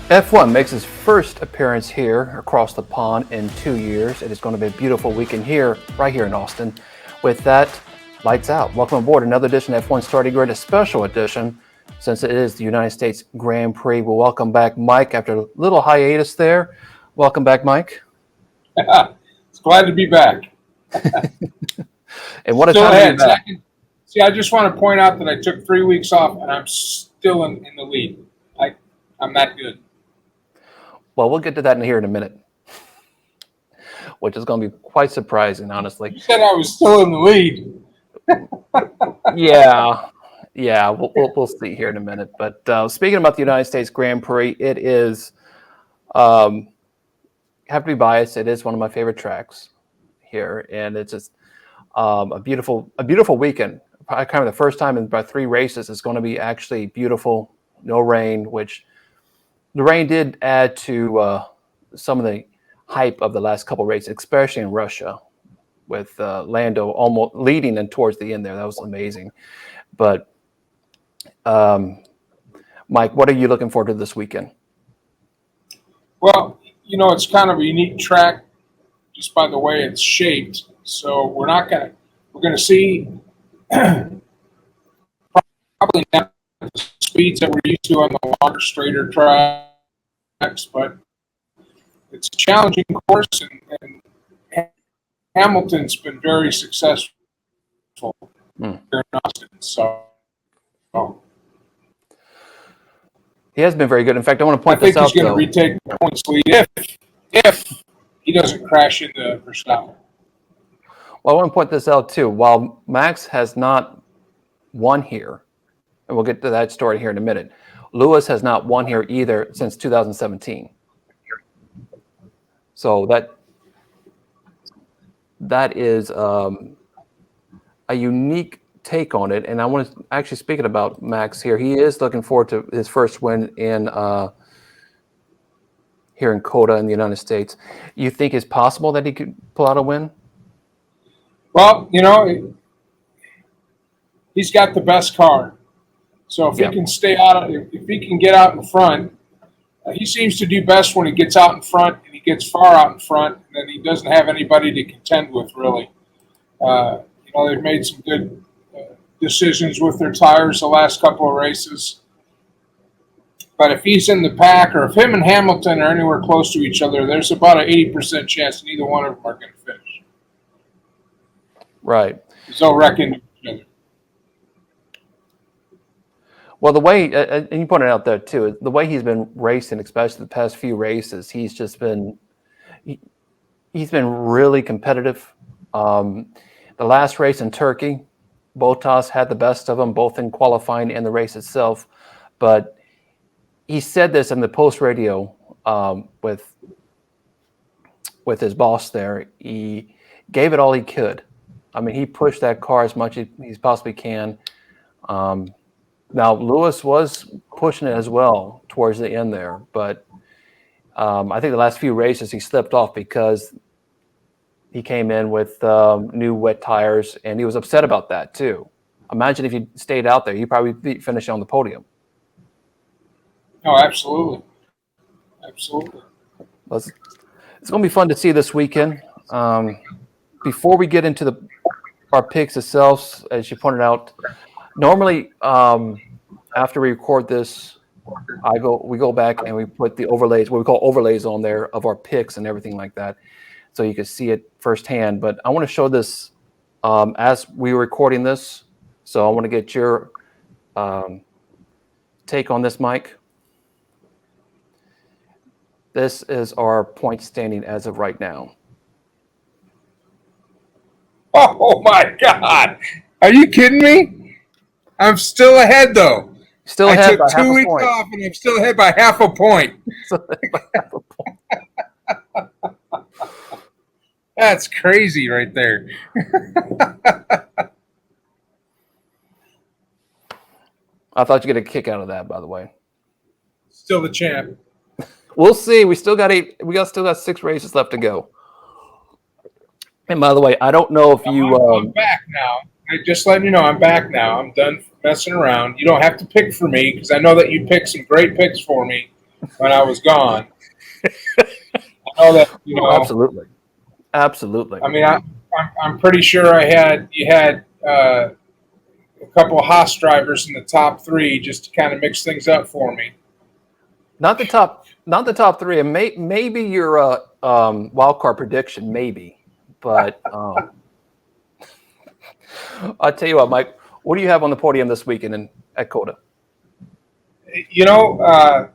F1 makes its first appearance here across the pond in 2 years. It is going to be a beautiful weekend here, right here in Austin. With that, lights out. Welcome aboard another edition of F1 Starting Grid, a special edition since it is the United States Grand Prix. We'll welcome back Mike after a little hiatus there. Welcome back, Mike. It's glad to be back. And what a Still time ahead. to be back. I just want to point out that I took 3 weeks off and I'm still in the lead. I'm that good. Well, we'll get to that here in a minute, which is going to be quite surprising, honestly. You said I was still in the lead. Yeah, we'll see here in a minute. But speaking about the United States Grand Prix, it is have to be biased. It is one of my favorite tracks here, and it's just a beautiful weekend. Probably kind of the first time in about 3 races it's going to be actually beautiful, no rain. Which the rain did add to some of the hype of the last couple of races, especially in Russia, with Lando almost leading and towards the end there. That was amazing. But Mike, what are you looking forward to this weekend? Well, it's kind of a unique track just by the way it's shaped. So we're going to see probably not the speeds that we're used to on the longer, straighter tracks, but it's a challenging course, and Hamilton's been very successful here in Austin. So he has been very good. In fact, I want to point I think this out. He's going to retake the points lead if he doesn't crash into Verstappen. Well, I want to point this out too. While Max has not won here, and we'll get to that story here in a minute, Lewis has not won here either since 2017. So that is a unique take on it. And I want to actually, speaking about Max here, he is looking forward to his first win in here in COTA in the United States. You think it's possible that he could pull out a win? Well, he's got the best car. So if he can if he can get out in front, he seems to do best when he gets out in front and he gets far out in front, and then he doesn't have anybody to contend with, really. They've made some good decisions with their tires the last couple of races. But if he's in the pack, or if him and Hamilton are anywhere close to each other, there's about an 80% chance neither one of them are going to finish. Right. So reckon each other. Well, the way, and you pointed out there too, the way he's been racing, especially the past few races, he's been really competitive. The last race in Turkey, Bottas had the best of them, both in qualifying and the race itself. But he said this in the post radio with his boss there. He gave it all he could. I mean, he pushed that car as much as he possibly can. Now, Lewis was pushing it as well towards the end there, but I think the last few races he slipped off because he came in with new wet tires, and he was upset about that too. Imagine if he stayed out there, he'd probably be finishing on the podium. Oh, absolutely. Absolutely. It's going to be fun to see this weekend. Before we get into our picks itself, as you pointed out, normally, after we record this, we go back and we put the overlays, what we call overlays, on there of our picks and everything like that, so you can see it firsthand. But I want to show this as we were recording this, so I want to get your take on this, Mike. This is our point standing as of right now. Oh my God! Are you kidding me? I'm still ahead, though. Still ahead. I took 2 weeks off, and I'm still ahead by half a point. That's crazy right there. I thought you'd get a kick out of that, by the way. Still the champ. We'll see. We still got 6 races left to go. And by the way, I don't know if I'm back now. Just letting you know, I'm back now. I'm done messing around. You don't have to pick for me because I know that you picked some great picks for me. when I was gone. I know that, Oh, absolutely. Absolutely. I mean, I'm pretty sure you had a couple of Haas drivers in the top three just to kind of mix things up for me. Not the top three, and maybe your wild card prediction, maybe. But I'll tell you what, Mike. What do you have on the podium this weekend at COTA? You know,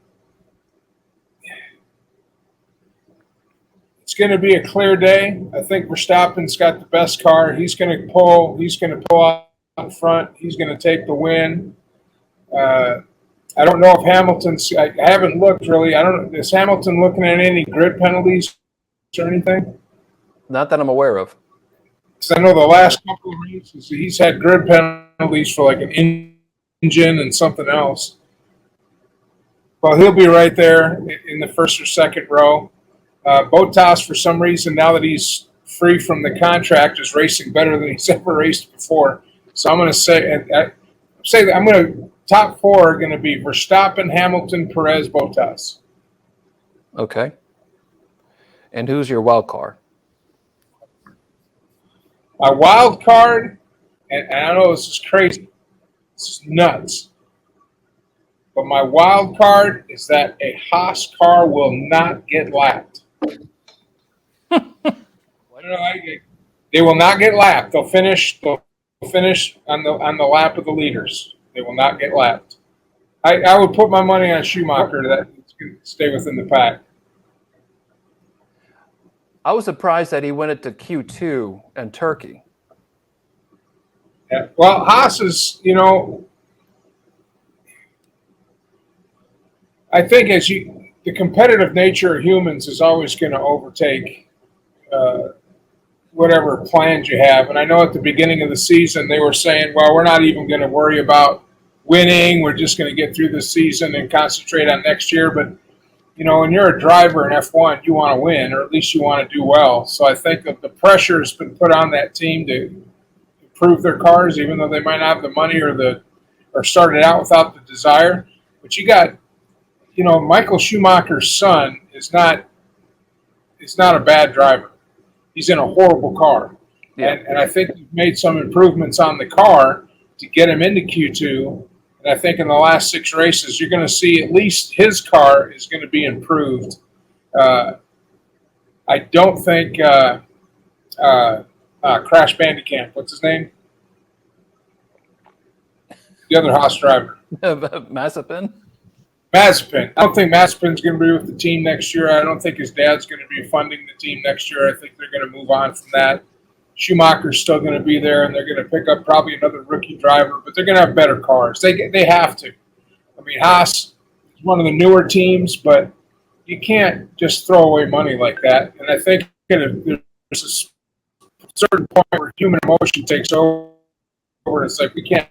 it's going to be a clear day. I think Verstappen's got the best car. He's going to pull. He's going to pull out in front. He's going to take the win. I don't know if Hamilton's. I haven't looked really. I don't. Is Hamilton looking at any grid penalties or anything? Not that I'm aware of. Because I know the last couple of races he's had grid penalties for like an engine and something else. Well, he'll be right there in the first or second row. Bottas, for some reason, now that he's free from the contract, is racing better than he's ever raced before. So I'm going to say, top four are going to be Verstappen, Hamilton, Perez, Bottas. Okay. And who's your wild card? My wild card, and I know this is crazy, this is nuts, but my wild card is that a Haas car will not get lapped. They will not get lapped. They'll finish on the lap of the leaders. They will not get lapped. I would put my money on Schumacher that it's going to stay within the pack. I was surprised that he went into Q2 in Turkey. Yeah. Well, Haas is, I think the competitive nature of humans is always going to overtake whatever plans you have. And I know at the beginning of the season they were saying, well, we're not even going to worry about winning. We're just going to get through the season and concentrate on next year. But, when you're a driver in F1, you want to win, or at least you want to do well. So I think that the pressure has been put on that team to improve their cars, even though they might not have the money or started out without the desire. But you got, Michael Schumacher's son is not a bad driver. He's in a horrible car. Yeah. And I think we've made some improvements on the car to get him into Q2. And I think in the last 6 races, you're going to see at least his car is going to be improved. I don't think Crash Bandicamp, what's his name? The other Haas driver. Mazepin? Mazepin. I don't think Mazepin's going to be with the team next year. I don't think his dad's going to be funding the team next year. I think they're going to move on from that. Schumacher's still going to be there, and they're going to pick up probably another rookie driver, but they're going to have better cars. They have to. I mean, Haas is one of the newer teams, but you can't just throw away money like that. And I think there's a certain point where human emotion takes over. It's like, we can't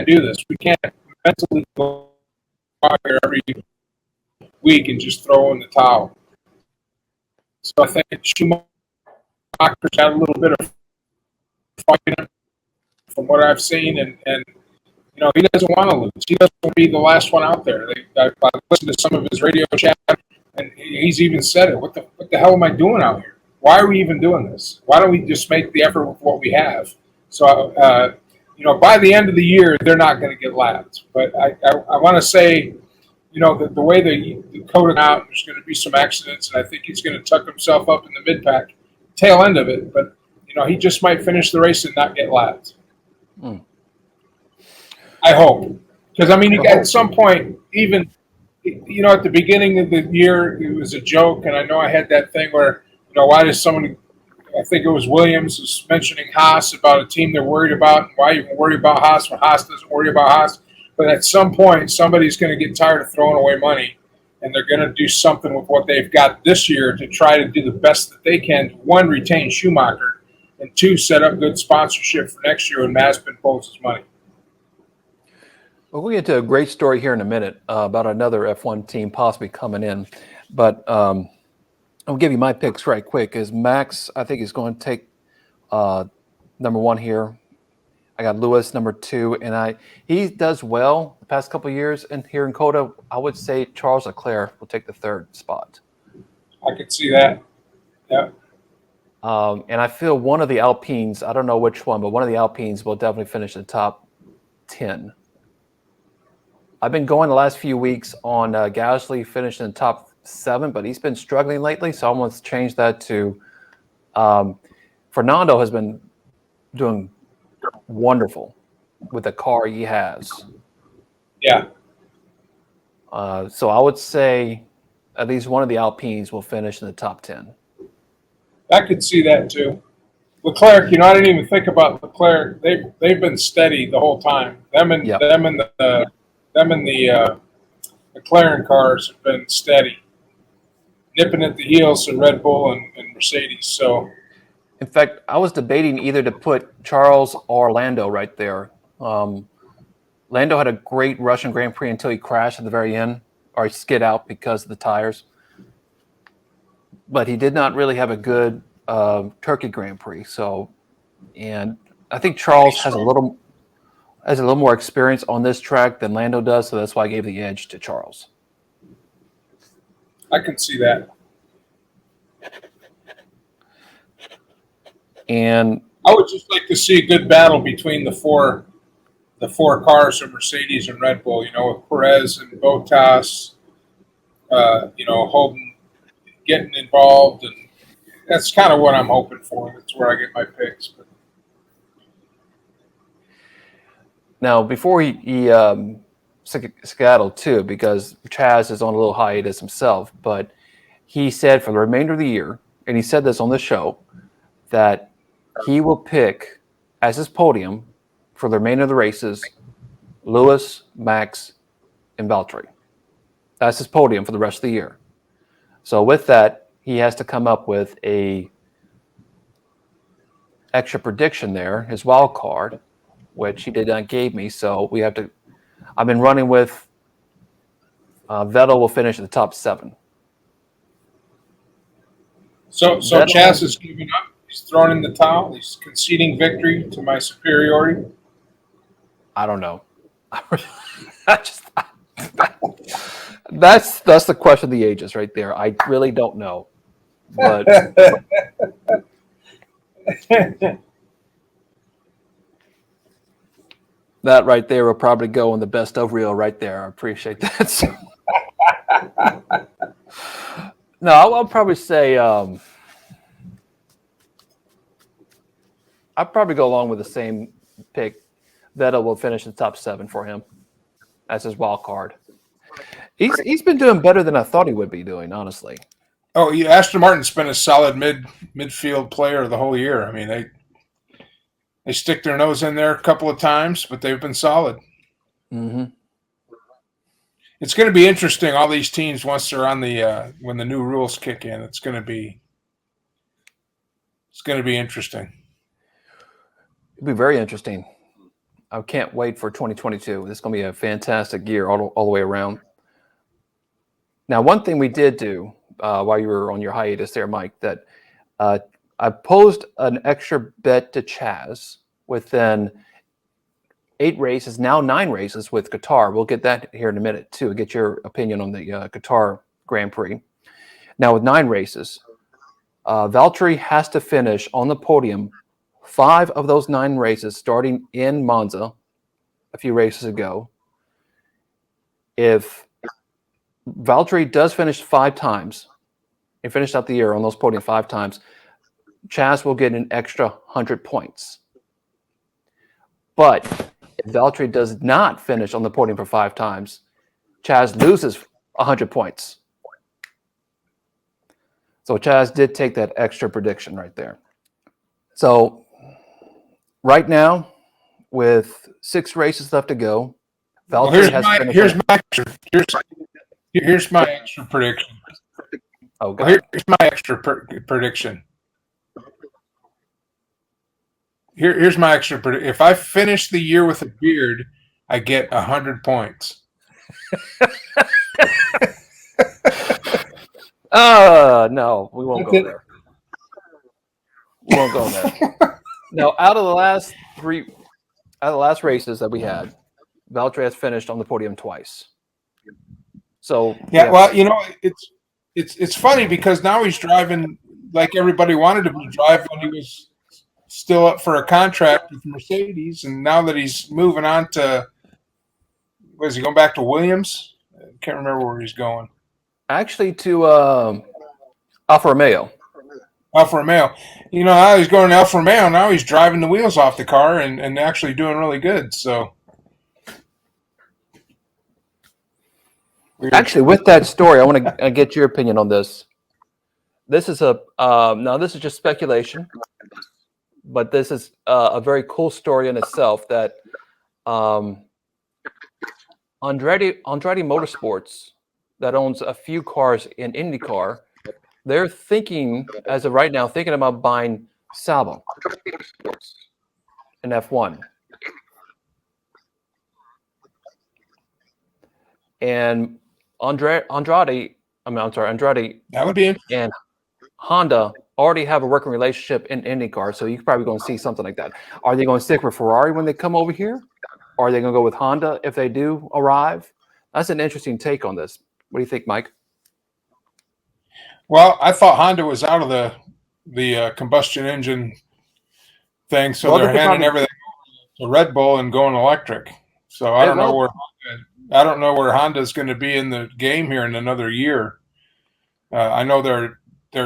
do this. We can't mentally go out here every week and just throw in the towel. So I think Schumacher's got a little bit of fight from what I've seen, and he doesn't want to lose. He doesn't want to be the last one out there. I listened to some of his radio chat, and he's even said it. What the hell am I doing out here? Why are we even doing this? Why don't we just make the effort with what we have? So, by the end of the year, they're not going to get lapped. But I want to say, the way they coded out, there's going to be some accidents, and I think he's going to tuck himself up in the mid-pack, tail end of it. But, he just might finish the race and not get lapped. I hope. Because, at some point, even, at the beginning of the year, it was a joke, and I know I had that thing where, why does someone, I think it was Williams, was mentioning Haas about a team they're worried about, and why even worry about Haas when Haas doesn't worry about Haas. But at some point, somebody's going to get tired of throwing away money, and they're going to do something with what they've got this year to try to do the best that they can to, 1, retain Schumacher, and 2, set up good sponsorship for next year when Mazepin pulls his money. Well, we'll get to a great story here in a minute about another F1 team possibly coming in. But I'll give you my picks right quick. Is Max, I think, is going to take number 1 here. I got Lewis number 2, and he does well the past couple of years. And here in Coda, I would say Charles Leclerc will take the 3rd spot. I could see that. Yeah. And I feel one of the Alpines, I don't know which one, but one of the Alpines will definitely finish in the top 10. I've been going the last few weeks on Gasly finishing in the top 7, but he's been struggling lately, so I almost changed that to Fernando has been doing wonderful with the car he has. Yeah. So I would say at least one of the Alpines will finish in the top 10. I could see that too. Leclerc, I didn't even think about Leclerc. They've been steady the whole time. Them and the McLaren cars have been steady, nipping at the heels of Red Bull and Mercedes. So, in fact, I was debating either to put Charles or Lando right there. Lando had a great Russian Grand Prix until he crashed at the very end, or he skid out because of the tires. But he did not really have a good Turkey Grand Prix. So, and I think Charles has a little more experience on this track than Lando does, so that's why I gave the edge to Charles. I can see that. And I would just like to see a good battle between the four cars of Mercedes and Red Bull. With Perez and Bottas, Holden getting involved, and that's kind of what I'm hoping for. That's where I get my picks. But. Now, before he skedaddled too, because Chaz is on a little hiatus himself, but he said for the remainder of the year, and he said this on the show, that he will pick as his podium for the remainder of the races Lewis, Max, and Valtteri. That's his podium for the rest of the year. So with that, he has to come up with a extra prediction there, his wild card, which he did not give me. So we have to. I've been running with Vettel will finish at the top 7. So Chaz is giving up. He's throwing in the towel. He's conceding victory to my superiority. I don't know. That's the question of the ages right there. I really don't know, but that right there will probably go in the best of reel right there. I appreciate that. So, no, I'll probably say I'll probably go along with the same pick. Vettel will finish in the top 7 for him as his wild card. He's been doing better than I thought he would be doing, honestly. Oh, yeah, Aston Martin's been a solid midfield player the whole year. I mean, they stick their nose in there a couple of times, but they've been solid. Mm-hmm. It's going to be interesting. All these teams, once they're on when the new rules kick in, it's going to be interesting. It'll be very interesting. I can't wait for 2022. It's going to be a fantastic year all the way around. Now, one thing we did do while you were on your hiatus there, Mike, that I posed an extra bet to Chaz within 8 races, now 9 races with Qatar. We'll get that here in a minute, too, get your opinion on the Qatar Grand Prix. Now, with 9 races, Valtteri has to finish on the podium 5 of those 9 races, starting in Monza a few races ago. If Valtteri does finish 5 times, and finished out the year on those podium 5 times, Chaz will get an extra 100 points. But if Valtteri does not finish on the podium for 5 times, Chaz loses 100 points. So Chaz did take that extra prediction right there. So right now, with 6 races left to go, Valtteri has finished. Here's my extra prediction. Oh, God. Here's my extra prediction. Here's my extra prediction. If I finish the year with a beard, I get 100 points. No, we won't go there. We won't go there. No, out of the last 3, At the last races that we had, Valtteri has finished on the podium twice. So Yeah, well, you know, it's funny because now he's driving like everybody wanted him to drive when he was still up for a contract with Mercedes, and now that he's moving on to, was he going back to Williams? I can't remember where he's going. actually to Alfa Romeo. Alfa Romeo. You know, now he's going to Alfa Romeo. Now he's driving the wheels off the car and actually doing really good. So, actually, with that story, I want to get your opinion on this. This is now this is just speculation, but this is a very cool story in itself. That Andretti Motorsports, that owns a few cars in IndyCar, they're thinking, as of right now, thinking about buying Sauber in F1. And Andretti, that would be and Honda already have a working relationship in IndyCar, so you're probably going to see something like that. Are they going to stick with Ferrari when they come over here? Or are they going to go with Honda if they do arrive? That's an interesting take on this. What do you think, Mike? Well, I thought Honda was out of the combustion engine thing, so they're handing everything to Red Bull and going electric. So I don't know where Honda's going to be in the game here in another year. I know they're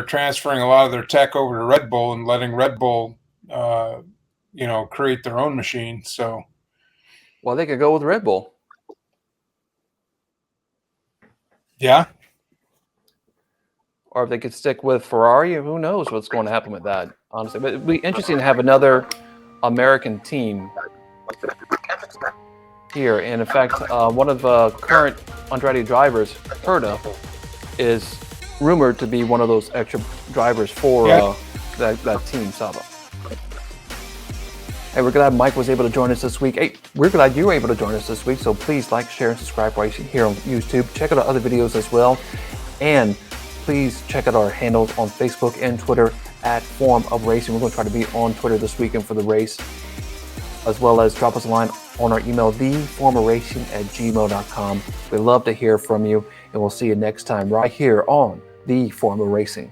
transferring a lot of their tech over to Red Bull and letting Red Bull, create their own machine. So, well, they could go with Red Bull. Yeah. Or if they could stick with Ferrari, who knows what's going to happen with that, honestly. But it'd be interesting to have another American team here. And in fact, one of current Andretti drivers, Herta, is rumored to be one of those extra drivers for that team, Saba. Hey, we're glad Mike was able to join us this week. Hey, we're glad you were able to join us this week. So please like, share, and subscribe right here on YouTube. Check out our other videos as well. And please check out our handles on Facebook and Twitter at Form of Racing. We're going to try to be on Twitter this weekend for the race, as well as drop us a line on our email, theformofracing@gmail.com. We'd love to hear from you, and we'll see you next time right here on The Form of Racing.